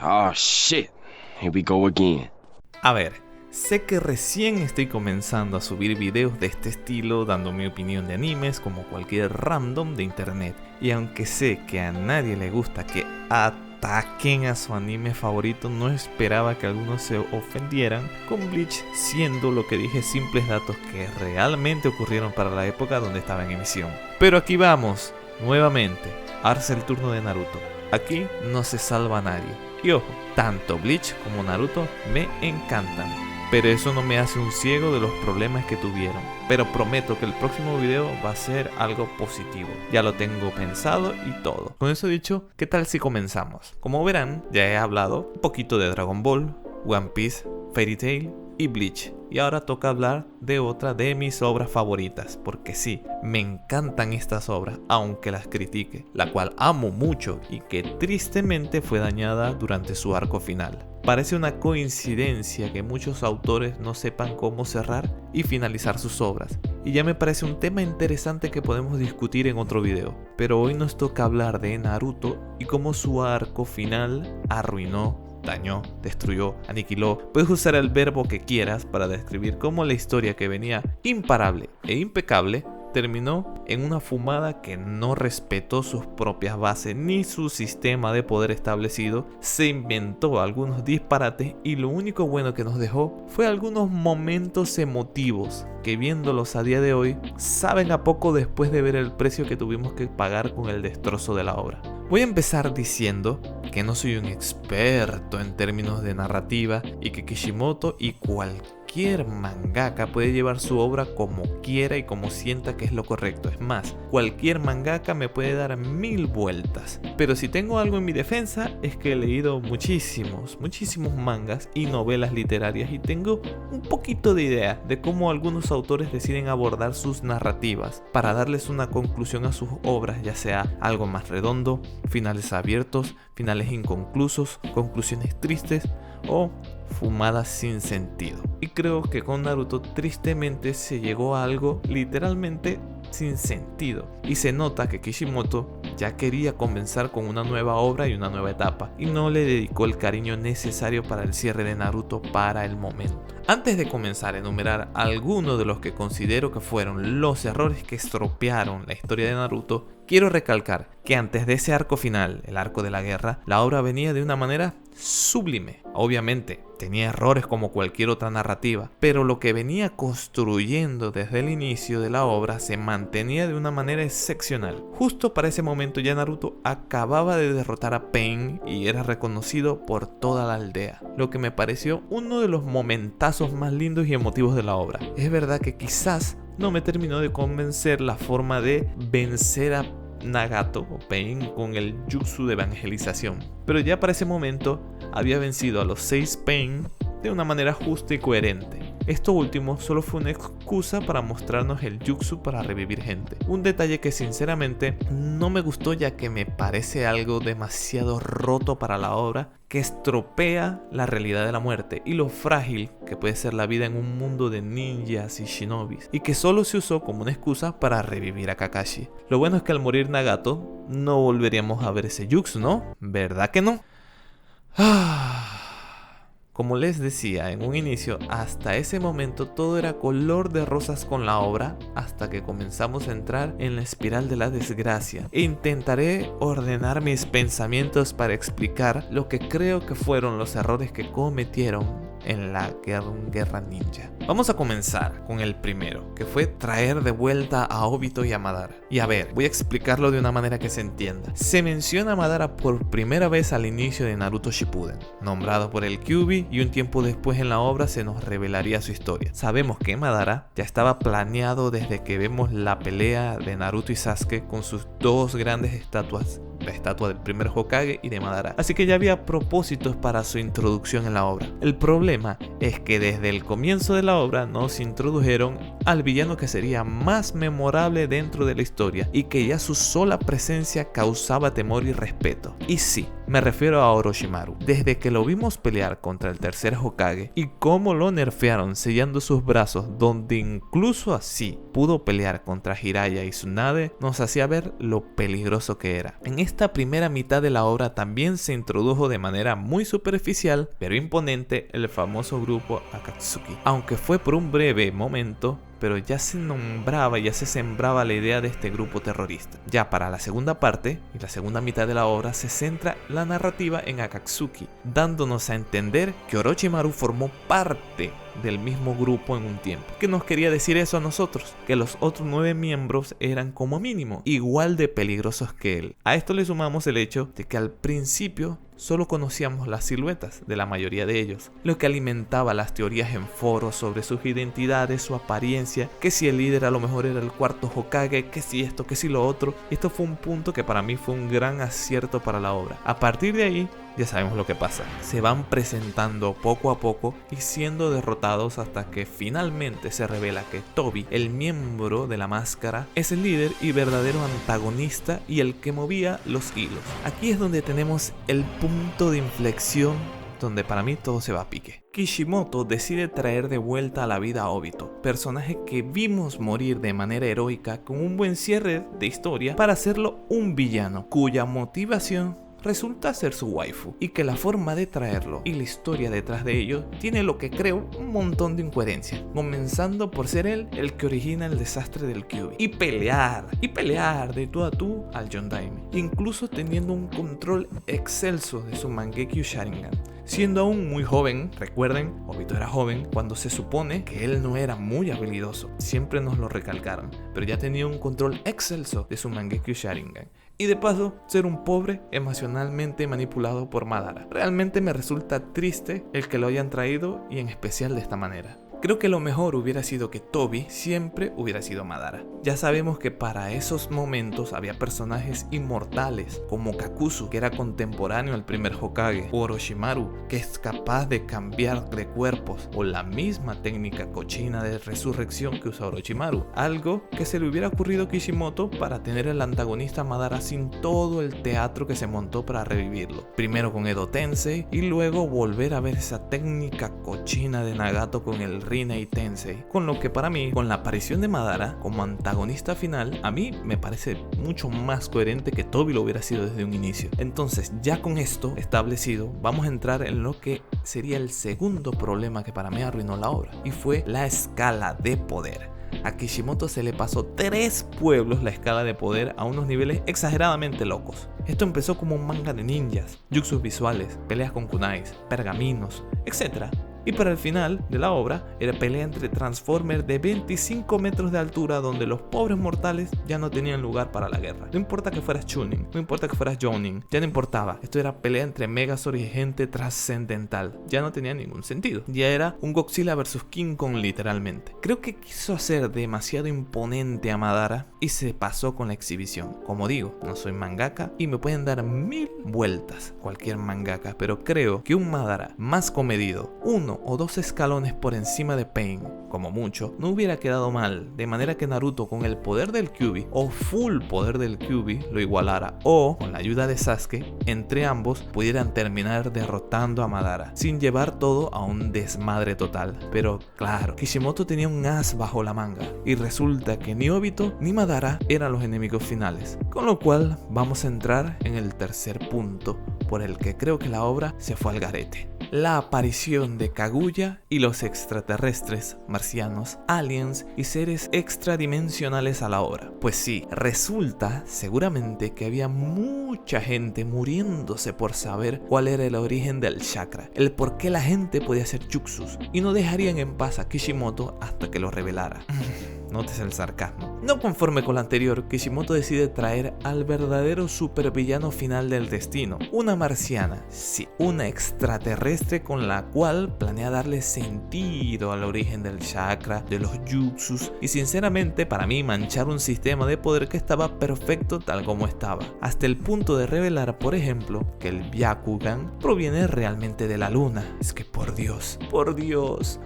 Oh shit, here we go again. A ver, sé que recién estoy comenzando a subir videos de este estilo dando mi opinión de animes como cualquier random de internet. Y aunque sé que a nadie le gusta que ataquen a su anime favorito, no esperaba que algunos se ofendieran con Bleach, siendo lo que dije simples datos que realmente ocurrieron para la época donde estaba en emisión. Pero aquí vamos, nuevamente, arse el turno de Naruto. Aquí no se salva a nadie. Y ojo, tanto Bleach como Naruto me encantan, pero eso no me hace un ciego de los problemas que tuvieron. Pero prometo que el próximo video va a ser algo positivo. Ya lo tengo pensado y todo. Con eso dicho, ¿qué tal si comenzamos? Como verán, ya he hablado un poquito de Dragon Ball, One Piece, Fairy Tail y Bleach. Y ahora toca hablar de otra de mis obras favoritas, porque sí, me encantan estas obras, aunque las critique, la cual amo mucho y que tristemente fue dañada durante su arco final. Parece una coincidencia que muchos autores no sepan cómo cerrar y finalizar sus obras, y ya me parece un tema interesante que podemos discutir en otro video. Pero hoy nos toca hablar de Naruto y cómo su arco final arruinó, dañó, destruyó, aniquiló. Puedes usar el verbo que quieras para describir cómo la historia que venía imparable e impecable terminó en una fumada que no respetó sus propias bases ni su sistema de poder establecido, se inventó algunos disparates y lo único bueno que nos dejó fue algunos momentos emotivos que, viéndolos a día de hoy, saben a poco después de ver el precio que tuvimos que pagar con el destrozo de la obra. Voy a empezar diciendo que no soy un experto en términos de narrativa y que Kishimoto y cualquier mangaka puede llevar su obra como quiera y como sienta que es lo correcto. Es más, cualquier mangaka me puede dar 1000 vueltas. Pero si tengo algo en mi defensa es que he leído muchísimos mangas y novelas literarias y tengo un poquito de idea de cómo algunos autores deciden abordar sus narrativas para darles una conclusión a sus obras, ya sea algo más redondo, finales abiertos, finales inconclusos, conclusiones tristes o fumadas sin sentido. Y creo que con Naruto tristemente se llegó a algo literalmente sin sentido, y se nota que Kishimoto ya quería comenzar con una nueva obra y una nueva etapa, y no le dedicó el cariño necesario para el cierre de Naruto para el momento. Antes de comenzar a enumerar algunos de los que considero que fueron los errores que estropearon la historia de Naruto, quiero recalcar que antes de ese arco final, el arco de la guerra, la obra venía de una manera sublime. Obviamente tenía errores como cualquier otra narrativa, pero lo que venía construyendo desde el inicio de la obra se mantenía de una manera excepcional. Justo para ese momento ya Naruto acababa de derrotar a Pain y era reconocido por toda la aldea, lo que me pareció uno de los momentazos más lindos y emotivos de la obra. Es verdad que quizás no me terminó de convencer la forma de vencer a Nagato o Pain con el jutsu de evangelización, pero ya para ese momento había vencido a los 6 Pain de una manera justa y coherente. Esto último solo fue una excusa para mostrarnos el jutsu para revivir gente, un detalle que sinceramente no me gustó, ya que me parece algo demasiado roto para la obra, que estropea la realidad de la muerte y lo frágil que puede ser la vida en un mundo de ninjas y shinobis, y que solo se usó como una excusa para revivir a Kakashi. Lo bueno es que al morir Nagato no volveríamos a ver ese jutsu, ¿no? ¿Verdad que no? Como les decía en un inicio, hasta ese momento todo era color de rosas con la obra, hasta que comenzamos a entrar en la espiral de la desgracia. E intentaré ordenar mis pensamientos para explicar lo que creo que fueron los errores que cometieron en la guerra ninja. Vamos a comenzar con el primero, que fue traer de vuelta a Obito y a Madara. Y a ver, voy a explicarlo de una manera que se entienda. Se menciona a Madara por primera vez al inicio de Naruto Shippuden, nombrado por el Kyuubi, y un tiempo después en la obra se nos revelaría su historia. Sabemos que Madara ya estaba planeado desde que vemos la pelea de Naruto y Sasuke con sus dos grandes estatuas, la estatua del primer Hokage y de Madara, así que ya había propósitos para su introducción en la obra. El problema es que desde el comienzo de la obra nos introdujeron al villano que sería más memorable dentro de la historia y que ya su sola presencia causaba temor y respeto. Y sí, Me refiero a Orochimaru. Desde que lo vimos pelear contra el tercer Hokage y cómo lo nerfearon sellando sus brazos, donde incluso así pudo pelear contra Jiraiya y Tsunade, nos hacía ver lo peligroso que era. En esta primera mitad de la obra también se introdujo de manera muy superficial pero imponente el famoso grupo Akatsuki, aunque fue por un breve momento, pero ya se nombraba, ya se sembraba la idea de este grupo terrorista. Ya para la segunda parte y la segunda mitad de la obra se centra la narrativa en Akatsuki, dándonos a entender que Orochimaru formó parte del mismo grupo en un tiempo. ¿Qué nos quería decir eso a nosotros? Que los otros 9 miembros eran como mínimo igual de peligrosos que él. A esto le sumamos el hecho de que al principio solo conocíamos las siluetas de la mayoría de ellos, lo que alimentaba las teorías en foros sobre sus identidades, su apariencia, que si el líder a lo mejor era el cuarto Hokage, que si esto, que si lo otro. Esto fue un punto que para mí fue un gran acierto para la obra. A partir de ahí, ya sabemos lo que pasa. Se van presentando poco a poco y siendo derrotados hasta que finalmente se revela que Tobi, el miembro de la máscara, es el líder y verdadero antagonista y el que movía los hilos. Aquí es donde tenemos el punto de inflexión donde para mí todo se va a pique. Kishimoto decide traer de vuelta a la vida a Obito, personaje que vimos morir de manera heroica con un buen cierre de historia, para hacerlo un villano cuya motivación resulta ser su waifu, y que la forma de traerlo y la historia detrás de ello tiene lo que creo un montón de incoherencia, comenzando por ser él el que origina el desastre del Kyuubi y pelear de tú a tú al John Daime, incluso teniendo un control excelso de su Mangekyo Sharingan. Siendo aún muy joven, recuerden, Obito era joven cuando se supone que él no era muy habilidoso, siempre nos lo recalcaron, pero ya tenía un control excelso de su Mangekyo Sharingan. Y de paso, ser un pobre emocionalmente manipulado por Madara. Realmente me resulta triste el que lo hayan traído, y en especial de esta manera. Creo que lo mejor hubiera sido que Tobi siempre hubiera sido Madara. Ya sabemos que para esos momentos había personajes inmortales como Kakuzu, que era contemporáneo al primer Hokage, o Orochimaru, que es capaz de cambiar de cuerpos, o la misma técnica cochina de resurrección que usa Orochimaru, algo que se le hubiera ocurrido a Kishimoto para tener el antagonista Madara sin todo el teatro que se montó para revivirlo, primero con Edo Tensei y luego volver a ver esa técnica cochina de Nagato con el Rinnegan Tensei, con lo que para mí, con la aparición de Madara como antagonista final, a mí me parece mucho más coherente que Tobi lo hubiera sido desde un inicio. Entonces, ya con esto establecido, vamos a entrar en lo que sería el segundo problema que para mí arruinó la obra, y fue la escala de poder. A Kishimoto se le pasó 3 pueblos la escala de poder a unos niveles exageradamente locos. Esto empezó como un manga de ninjas, jutsus visuales, peleas con kunais, pergaminos, etc. Y para el final de la obra era pelea entre Transformers de 25 metros de altura, donde los pobres mortales ya no tenían lugar para la guerra. No importa que fueras Chunin, no importa que fueras Jounin, ya no importaba. Esto era pelea entre Megazord y gente trascendental. Ya no tenía ningún sentido. Ya era un Godzilla vs King Kong literalmente. Creo que quiso hacer demasiado imponente a Madara y se pasó con la exhibición. Como digo, no soy mangaka y me pueden dar 1000 vueltas cualquier mangaka, pero creo que un Madara más comedido, 1 o 2 escalones por encima de Pain, como mucho, no hubiera quedado mal, de manera que Naruto con el poder del Kyuubi o full poder del Kyuubi lo igualara, o con la ayuda de Sasuke, entre ambos pudieran terminar derrotando a Madara, sin llevar todo a un desmadre total. Pero claro, Kishimoto tenía un as bajo la manga, y resulta que ni Obito ni Madara eran los enemigos finales, con lo cual vamos a entrar en el tercer punto por el que creo que la obra se fue al garete: la aparición de Kaguya y los extraterrestres, marcianos, aliens y seres extradimensionales a la obra. Pues sí, resulta seguramente que había mucha gente muriéndose por saber cuál era el origen del chakra, el por qué la gente podía hacer jutsus, y no dejarían en paz a Kishimoto hasta que lo revelara. Notes el sarcasmo. No conforme con lo anterior, Kishimoto decide traer al verdadero supervillano final del destino, una marciana, sí, una extraterrestre con la cual planea darle sentido al origen del chakra, de los jutsus, y sinceramente para mí manchar un sistema de poder que estaba perfecto tal como estaba, hasta el punto de revelar, por ejemplo, que el Byakugan proviene realmente de la luna. Es que por Dios,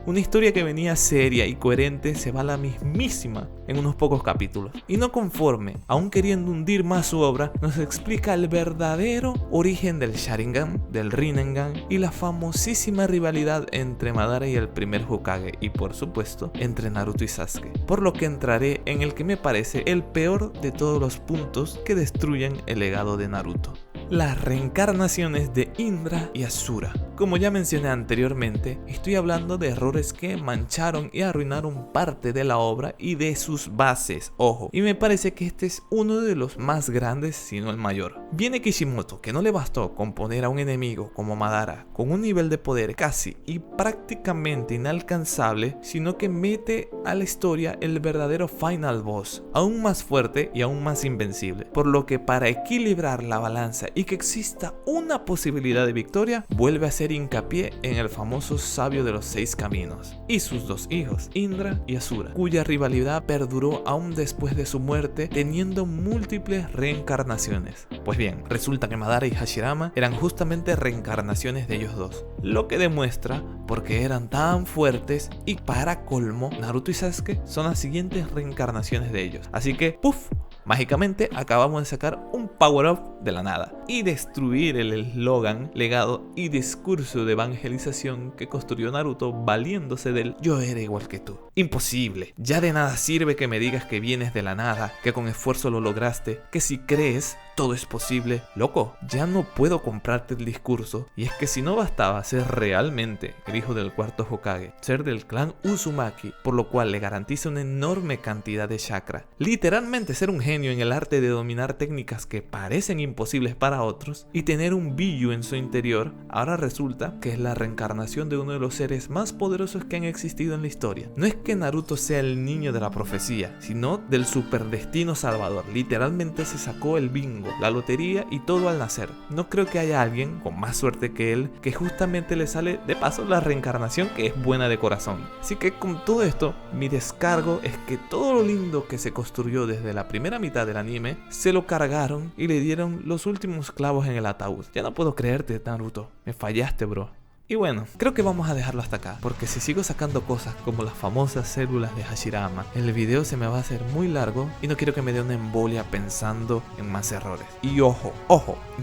una historia que venía seria y coherente se va a la mismísima en unos pocos capítulos. Y no conforme, aún queriendo hundir más su obra, nos explica el verdadero origen del Sharingan, del Rinnegan y la famosísima rivalidad entre Madara y el primer Hokage, y por supuesto entre Naruto y Sasuke, por lo que entraré en el que me parece el peor de todos los puntos que destruyen el legado de Naruto: las reencarnaciones de Indra y Asura. Como ya mencioné anteriormente, estoy hablando de errores que mancharon y arruinaron parte de la obra y de sus bases, ojo, y me parece que este es uno de los más grandes, si no el mayor. Viene Kishimoto, que no le bastó con poner a un enemigo como Madara con un nivel de poder casi y prácticamente inalcanzable, sino que mete a la historia el verdadero final boss, aún más fuerte y aún más invencible, por lo que para equilibrar la balanza y que exista una posibilidad de victoria, vuelve a hacer hincapié en el famoso sabio de los 6 caminos y sus 2 hijos, Indra y Asura, cuya rivalidad perduró aún después de su muerte, teniendo múltiples reencarnaciones. Pues bien, resulta que Madara y Hashirama eran justamente reencarnaciones de ellos dos, lo que demuestra por qué eran tan fuertes, y para colmo, Naruto y Sasuke son las siguientes reencarnaciones de ellos. Así que, ¡puf!, mágicamente acabamos de sacar un power-up de la nada y destruir el eslogan, legado y discurso de evangelización que construyó Naruto valiéndose del "yo era igual que tú". Imposible, ya de nada sirve que me digas que vienes de la nada, que con esfuerzo lo lograste, que si crees todo es posible. Loco, ya no puedo comprarte el discurso, y es que si no bastaba ser realmente el hijo del cuarto Hokage, ser del clan Uzumaki, por lo cual le garantiza una enorme cantidad de chakra, literalmente ser un genio en el arte de dominar técnicas que parecen imposibles para otros, y tener un Biju en su interior, ahora resulta que es la reencarnación de uno de los seres más poderosos que han existido en la historia. No es que Naruto sea el niño de la profecía, sino del superdestino salvador. Literalmente se sacó el bingo, la lotería y todo al nacer. No creo que haya alguien con más suerte que él que justamente le sale de paso la reencarnación que es buena de corazón. Así que con todo esto, mi descargo es que todo lo lindo que se construyó desde la primera mitad del anime se lo cargaron y le dieron los últimos clavos en el ataúd. Ya no puedo creerte, Naruto, me fallaste, bro. Y bueno, creo que vamos a dejarlo hasta acá, porque si sigo sacando cosas como las famosas células de Hashirama, el video se me va a hacer muy largo y no quiero que me dé una embolia pensando en más errores. Y ojo,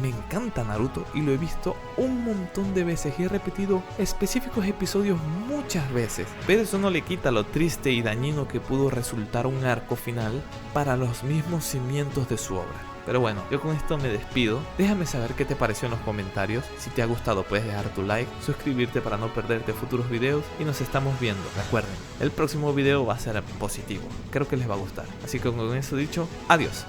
me encanta Naruto y lo he visto un montón de veces y he repetido específicos episodios muchas veces, pero eso no le quita lo triste y dañino que pudo resultar un arco final para los mismos cimientos de su obra. Pero bueno, yo con esto me despido. Déjame saber qué te pareció en los comentarios. Si te ha gustado puedes dejar tu like, suscribirte para no perderte futuros videos y nos estamos viendo. Recuerden, el próximo video va a ser positivo. Creo que les va a gustar. Así que con eso dicho, adiós.